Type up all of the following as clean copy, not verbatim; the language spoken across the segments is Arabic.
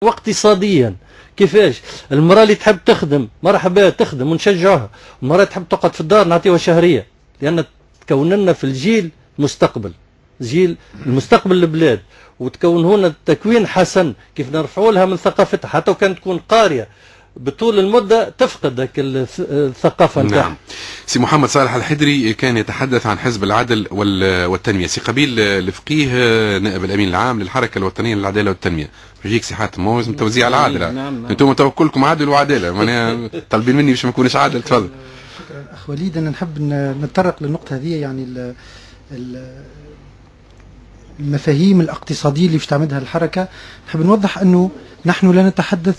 واقتصاديا. كيفاش المرأة اللي تحب تخدم مرحبا تخدم ونشجعها، المرأة تحب تقعد في الدار نعطيها شهرية، لأن تكون لنا في الجيل مستقبل، جيل المستقبل البلاد، وتكون هنا تكوين حسن كيف نرفعوا لها من ثقافتها، حتى وكان تكون قارية بطول المدة تفقد ذاك الثقافة نتاعها. نعم. سي محمد صالح الحدري كان يتحدث عن حزب العدل والتنمية. سي قبيل الفقيه نائب الأمين العام للحركة الوطنية للعدالة والتنمية. يجيك سي حاتم هو لازم توزيع العادلة. نعم. انتم توكلكم عادل وعدالة، معناها طالبين مني باش ما نكونش عادل. تفضل. شكرا أخ وليد. أنا نحب نتطرق للنقطة هذه، يعني المفاهيم الاقتصادية اللي باش تعمدها الحركة. نحب نوضح أنه نحن لا نتحدث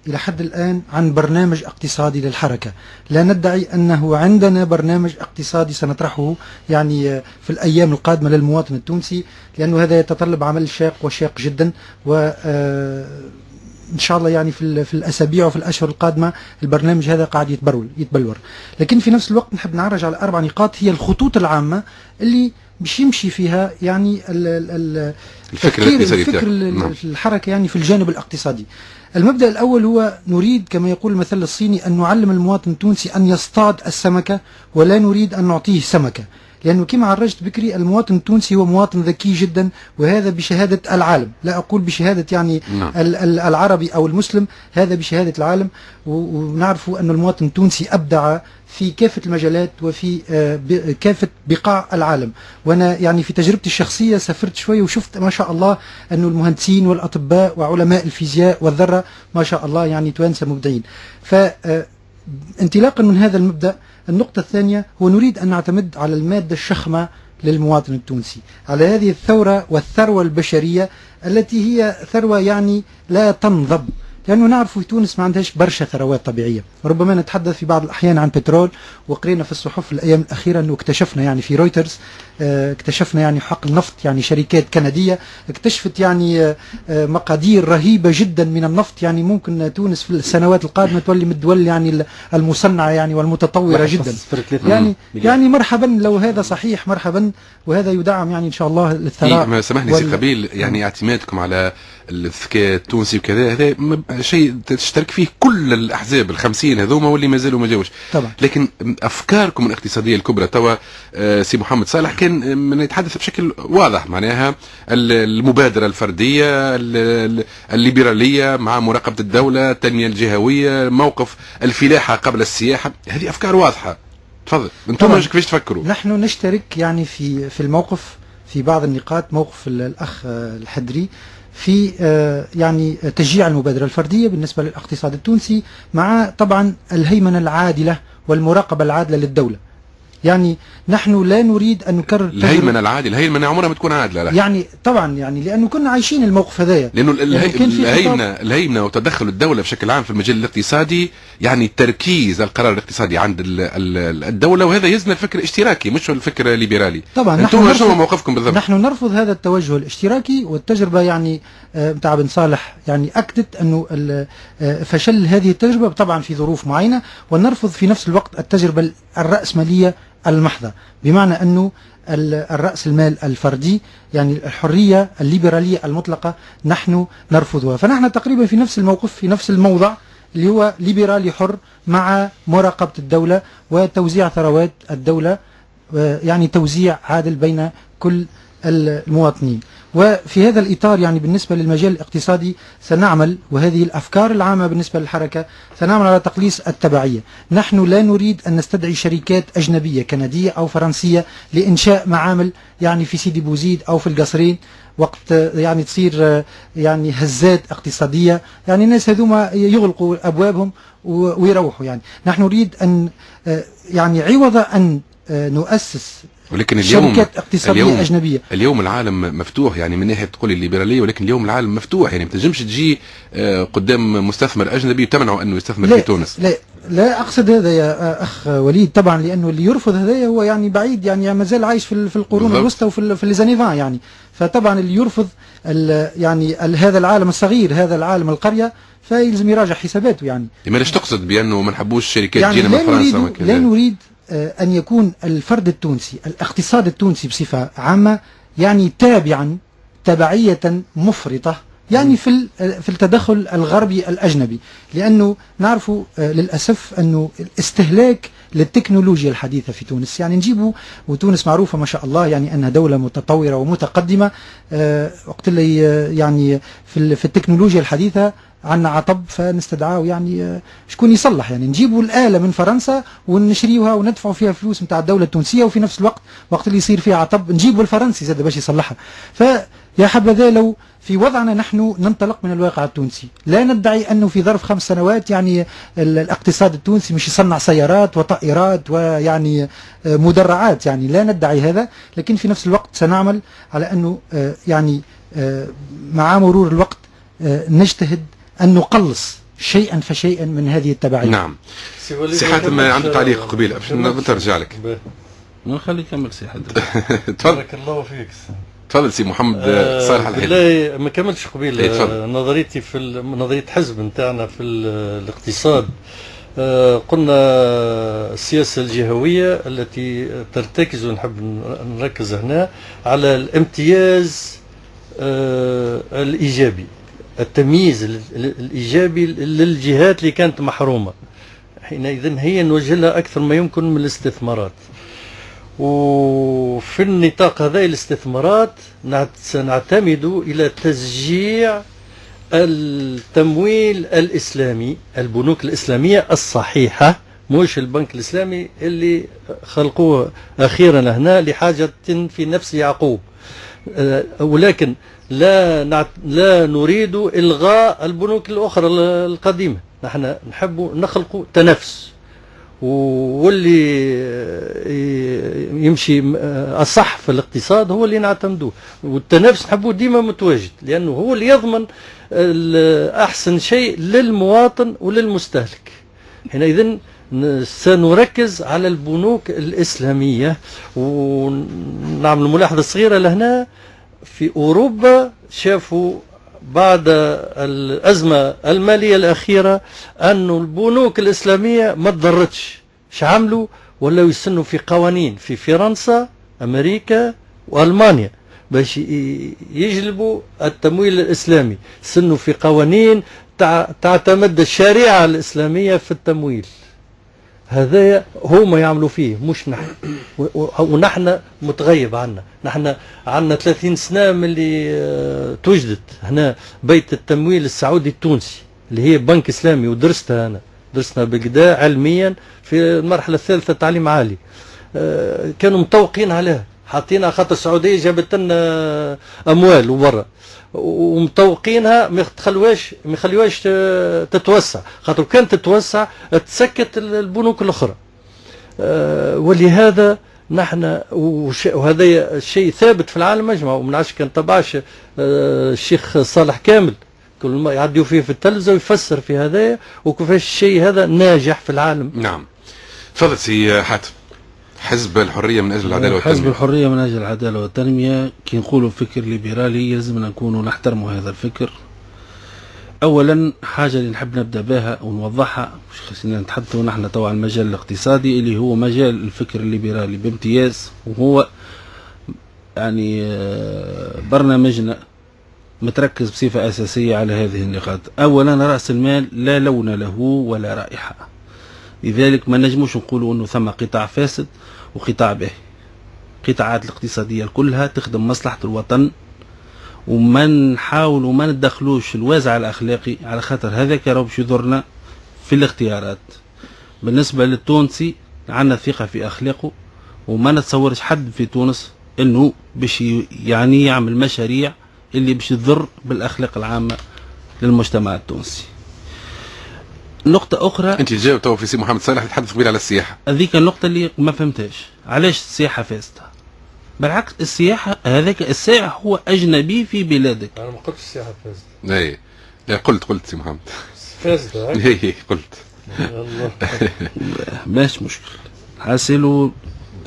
إلى حد الآن عن برنامج اقتصادي للحركة، لا ندعي أنه عندنا برنامج اقتصادي سنطرحه يعني في الأيام القادمة للمواطن التونسي، لأنه هذا يتطلب عمل شاق وشاق جدا، وإن شاء الله يعني في الأسابيع وفي الأشهر القادمة البرنامج هذا قاعد يتبلور. لكن في نفس الوقت نحب نعرج على 4 نقاط هي الخطوط العامة اللي باش يمشي فيها يعني الفكر الحركة يعني في الجانب الاقتصادي. المبدأ الأول هو نريد كما يقول المثل الصيني أن نعلم المواطن التونسي أن يصطاد السمكة، ولا نريد أن نعطيه سمكة، لأنه كما عرجت بكري المواطن التونسي هو مواطن ذكي جدا، وهذا بشهادة العالم، لا أقول بشهادة يعني العربي أو المسلم، هذا بشهادة العالم. ونعرف أن المواطن التونسي أبدع في كافة المجالات وفي كافة بقاع العالم. وأنا يعني في تجربتي الشخصية سافرت شوي وشفت ما شاء الله أن المهندسين والأطباء وعلماء الفيزياء والذرة ما شاء الله يعني توانسة مبدعين. فانطلاقا من هذا المبدأ، النقطة الثانية هو نريد أن نعتمد على المادة الشخمة للمواطن التونسي، على هذه الثورة والثروة البشرية التي هي ثروة يعني لا تنضب، لأنه نعرف في تونس ما عندهاش برشا ثروات طبيعية. ربما نتحدث في بعض الأحيان عن بترول، وقرينا في الصحف الأيام الأخيرة أنه اكتشفنا يعني في رويترز اكتشفنا يعني حقل نفط، يعني شركات كندية اكتشفت يعني مقادير رهيبة جدا من النفط، يعني ممكن تونس في السنوات القادمة تولي من الدول يعني المصنعة يعني والمتطورة جدا. يعني مرحبا لو هذا صحيح، مرحبا، وهذا يدعم يعني إن شاء الله للثراء. سامحني سي قبيل، يعني اعتمادكم على الذكاء التونسي وكذا هذا شيء تشترك فيه كل الأحزاب ال50 هذوما واللي ما زالوا ما جاوش طبعا. لكن أفكاركم الاقتصادية الكبرى توا سي محمد صالح كان من يتحدث بشكل واضح، معناها المبادرة الفردية، الليبرالية مع مراقبة الدولة، التنمية الجهوية، موقف الفلاحة قبل السياحة، هذه أفكار واضحة. تفضل انتم كيفاش تفكروا؟ نحن نشترك يعني في الموقف في بعض النقاط، موقف الأخ الحدري في يعني تشجيع المبادرة الفردية بالنسبة للاقتصاد التونسي، مع طبعا الهيمنة العادلة والمراقبة العادلة للدولة. يعني نحن لا نريد أن نكرر الهيمنة العادلة. الهيمنة عمرها ما تكون عادلة لا. يعني طبعا يعني لأنه كنا عايشين الموقف هذايا، لأنه الهيمنة وتدخل الدولة بشكل عام في المجال الاقتصادي يعني تركيز القرار الاقتصادي عند الدولة، وهذا يزن الفكر الاشتراكي مش الفكر الليبرالي. طبعا انتم شنو موقفكم بالضبط؟ نحن نرفض هذا التوجه الاشتراكي، والتجربة يعني بتاع بن صالح يعني أكدت أنه فشل هذه التجربة طبعا في ظروف معينة، ونرفض في نفس الوقت التجربة الرأسمالية المحضة، بمعنى أنه الرأس المال الفردي يعني الحرية الليبرالية المطلقة نحن نرفضها. فنحن تقريبا في نفس الموقف، في نفس الموضع اللي هو ليبرالي حر مع مراقبة الدولة وتوزيع ثروات الدولة، يعني توزيع عادل بين كل المواطنين. وفي هذا الإطار يعني بالنسبة للمجال الاقتصادي سنعمل، وهذه الأفكار العامة بالنسبة للحركة، سنعمل على تقليص التبعية. نحن لا نريد أن نستدعي شركات أجنبية كندية أو فرنسية لإنشاء معامل يعني في سيدي بوزيد أو في القصرين، وقت يعني تصير يعني هزات اقتصادية، يعني الناس هذوما يغلقوا أبوابهم ويروحوا. يعني نحن نريد أن يعني عوض أن نؤسس ولكن شركات اقتصادية أجنبية. اليوم العالم مفتوح، يعني من ناحية تقول الليبرالية، ولكن اليوم العالم مفتوح، يعني ما تنجمش تجي قدام مستثمر أجنبي وتمنعه أنه يستثمر في تونس. لا أقصد هذا يا أخ وليد، طبعا لأنه اللي يرفض هذا هو يعني بعيد، يعني ما زال عايش في القرون الوسطى وفي الليزانيفان يعني. فطبعا اللي يرفض يعني هذا العالم الصغير، هذا العالم القرية، فيلزم يراجع حساباته. يعني ليش تقصد بأنه ما نحبوش شركات يعني تجينا من فرنسا؟ لا نريد أن يكون الفرد التونسي، الاقتصاد التونسي بصفة عامة يعني تابعا تبعية مفرطة يعني في التدخل الغربي الأجنبي، لأنه نعرف للأسف أنه الاستهلاك للتكنولوجيا الحديثة في تونس، يعني نجيبه، وتونس معروفة ما شاء الله يعني أنها دولة متطورة ومتقدمة، وقت اللي يعني في التكنولوجيا الحديثة عنا عطب فنستدعاه يعني شكون يصلح، يعني نجيبوا الآلة من فرنسا ونشريوها وندفعوا فيها فلوس نتاع الدولة التونسية، وفي نفس الوقت وقت اللي يصير فيها عطب نجيبوا الفرنسي زاد باش يصلحها. فيا حبذا لو في وضعنا نحن ننطلق من الواقع التونسي، لا ندعي أنه في ظرف 5 سنوات يعني الاقتصاد التونسي مش يصنع سيارات وطائرات ويعني مدرعات، يعني لا ندعي هذا، لكن في نفس الوقت سنعمل على أنه يعني مع مرور الوقت نجتهد أن نقلص شيئا فشيئا من هذه التبعية. نعم. سي حاتم عنده تعليق قبيله باش نرجع لك. نخلي كمل سي حاتم. تفضل. بارك الله فيك. تفضل سي محمد صالح الحيدي. بالله ما كملتش قبيل نظريتي في نظريه حزب نتاعنا في الاقتصاد. قلنا السياسه الجهويه التي ترتكز، ونحب نركز هنا على الامتياز الايجابي، التمييز الإيجابي للجهات اللي كانت محرومة، حينئذ هي نوجه لها أكثر ما يمكن من الاستثمارات. وفي النطاق هذا الاستثمارات سنعتمد إلى تشجيع التمويل الإسلامي، البنوك الإسلامية الصحيحة، مش البنك الإسلامي اللي خلقوه أخيرا هنا لحاجة في نفس يعقوب، ولكن لا نريد إلغاء البنوك الأخرى القديمة، نحن نحب نخلق تنافس، واللي يمشي الصح في الاقتصاد هو اللي نعتمدوه، والتنافس نحبه ديما متواجد، لأنه هو اللي يضمن أحسن شيء للمواطن وللمستهلك. حينئذ سنركز على البنوك الإسلامية، ونعمل ملاحظة صغيرة لهنا. في أوروبا شافوا بعد الأزمة المالية الأخيرة أن البنوك الإسلامية ما تضرتش، ايش عملوا؟ ولا يسنوا في قوانين في فرنسا أمريكا وألمانيا باش يجلبوا التمويل الإسلامي، سنوا في قوانين تعتمد الشريعة الإسلامية في التمويل. هذا هما يعملوا فيه مش نحن، ونحن متغيب عنا. نحن عنا 30 سنة من اللي توجدت هنا بيت التمويل السعودي التونسي اللي هي بنك إسلامي، ودرستها أنا، درستها بكدا علميا في المرحلة الثالثة تعليم عالي. كانوا مطوقين عليها، حاطينها خاطر السعودية جابت لنا أموال وبرا، ومطوقينها ما يخليوهاش تتوسع، خاطر كانت تتوسع تسكت البنوك الأخرى. ولهذا نحن وهذا الشيء ثابت في العالم أجمع، ومن عشان كان تبعش الشيخ صالح كامل كل ما يعديوا فيه في التلفزة ويفسر في هذا وكيفاش الشيء هذا ناجح في العالم. نعم. تفضل سي حاتم. حزب الحرية من أجل العدالة والتنمية. حزب الحرية من أجل العدالة والتنمية كي نقولوا فكر ليبرالي يلزمنا نكونوا نحترموا هذا الفكر. أولا حاجة اللي نحب نبدأ بها ونوضحها، مش خلينا نتحدثوا نحن توا عن المجال الاقتصادي اللي هو مجال الفكر الليبرالي بامتياز، وهو يعني برنامجنا متركز بصفة أساسية على هذه النقاط. أولا رأس المال لا لون له ولا رائحة، لذلك ما نجموش نقولوا أنه ثم قطاع فاسد وقطاع باهي. القطاعات الاقتصادية كلها تخدم مصلحة الوطن، وما نحاول وما ندخلوش الوازع الأخلاقي، على خاطر هذاك راه باش يضرنا في الاختيارات. بالنسبة للتونسي عندنا ثقة في أخلاقه، وما نتصورش حد في تونس أنه باش يعني يعمل مشاريع اللي باش تضر بالأخلاق العامة للمجتمع التونسي. نقطة أخرى، أنت جاوب تو في سي محمد صالح يتحدث قبيل على السياحة. هذيك النقطة اللي ما فهمتهاش، علاش السياحة فاسدة؟ بالعكس السياحة هذاك السائح هو أجنبي في بلادك. أنا ما قلتش السياحة فاسدة. إيه لا قلت سي محمد فاسدة. إيه قلت. الله. ماشي مشكل. حاسلو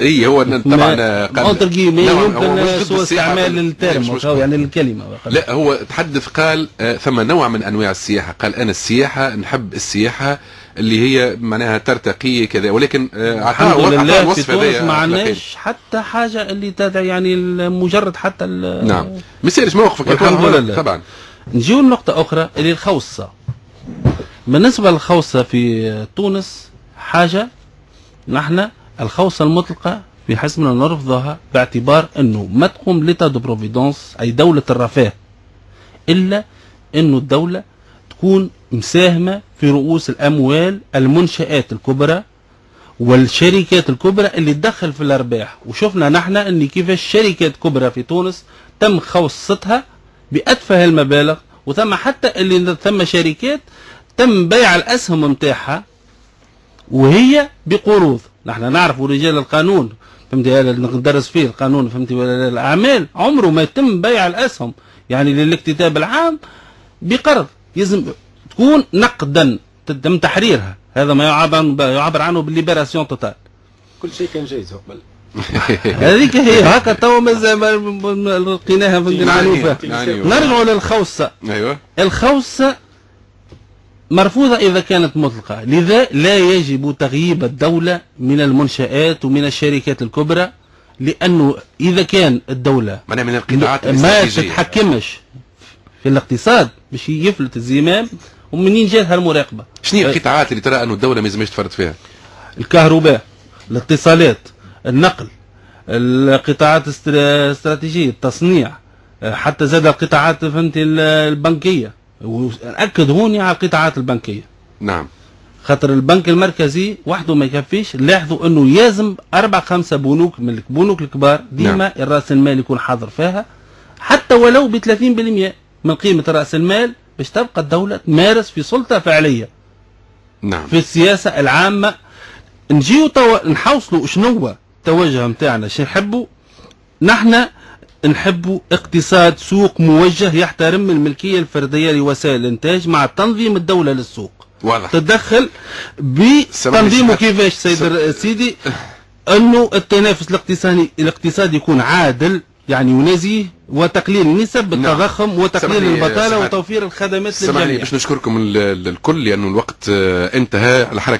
اي هو طبعا قال يمكن سوء استعمال الترم يعني الكلمه. لا هو تحدث قال ثم نوع من انواع السياحه، قال انا السياحه نحب السياحه اللي هي معناها ترتقي كذا، ولكن الحمد لله في تونس ما عندناش حتى حاجه اللي تدعي يعني مجرد حتى نعم ما يصيرش موقفك الحمد لله طبعا. نجيو لنقطة أخرى اللي الخوصة. بالنسبة للخوصة في تونس حاجة نحن الخوصة المطلقة في حسبنا نرفضها، باعتبار أنه ما تقوم ليتا دو بروفيدونس أي دولة الرفاه إلا أنه الدولة تكون مساهمة في رؤوس الأموال المنشآت الكبرى والشركات الكبرى اللي تدخل في الأرباح. وشفنا نحن أن كيفاش شركات كبرى في تونس تم خوصتها بأتفه المبالغ، وثم حتى اللي ثم شركات تم بيع الأسهم متاعها وهي بقروض. نحن نعرف رجال القانون فهمتي، ندرس فيه القانون فهمتي، الأعمال عمره ما يتم بيع الأسهم يعني للاكتتاب العام بقرض، لازم تكون نقدا تم تحريرها. هذا ما يعبر عنه بالليبراسيون توتال. كل شيء كان جايز قبل. هذيك هي هكا تو مازال لقيناها في المعلوفة. نرجعوا للخوصة. ايوه الخوصة مرفوضة إذا كانت مطلقة، لذا لا يجب تغييب الدولة من المنشآت ومن الشركات الكبرى، لأنه إذا كان الدولة معناها من القطاعات ما تتحكمش في الاقتصاد باش يفلت الزمام، ومنين جاتها المراقبة؟ شنو هي القطاعات اللي ترى أنه الدولة ما لازمش تفرط فيها؟ الكهرباء، الاتصالات، النقل، القطاعات الاستراتيجية، التصنيع، حتى زاد القطاعات فهمتي البنكية. ونأكد هوني على القطاعات البنكية. نعم. خاطر البنك المركزي وحده ما يكفيش، لاحظوا انه لازم 4-5 بنوك من البنوك الكبار ديما نعم. الراس المال يكون حاضر فيها، حتى ولو ب 30% من قيمة راس المال، باش تبقى الدولة تمارس في سلطة فعلية. نعم. في السياسة العامة. نجيو نحوصلوا شنو التوجه نتاعنا، شنو نحبوا؟ نحن نحبوا اقتصاد سوق موجه يحترم الملكية الفردية لوسائل الانتاج مع تنظيم الدولة للسوق. واضح. تتدخل بتنظيمه كيفاش سيدي انه التنافس الاقتصادي يكون عادل يعني ونزيه، وتقليل النسب التضخم وتقليل البطالة وتوفير الخدمات للجميع. باش نشكركم الكل لأنه الوقت انتهى. الحركة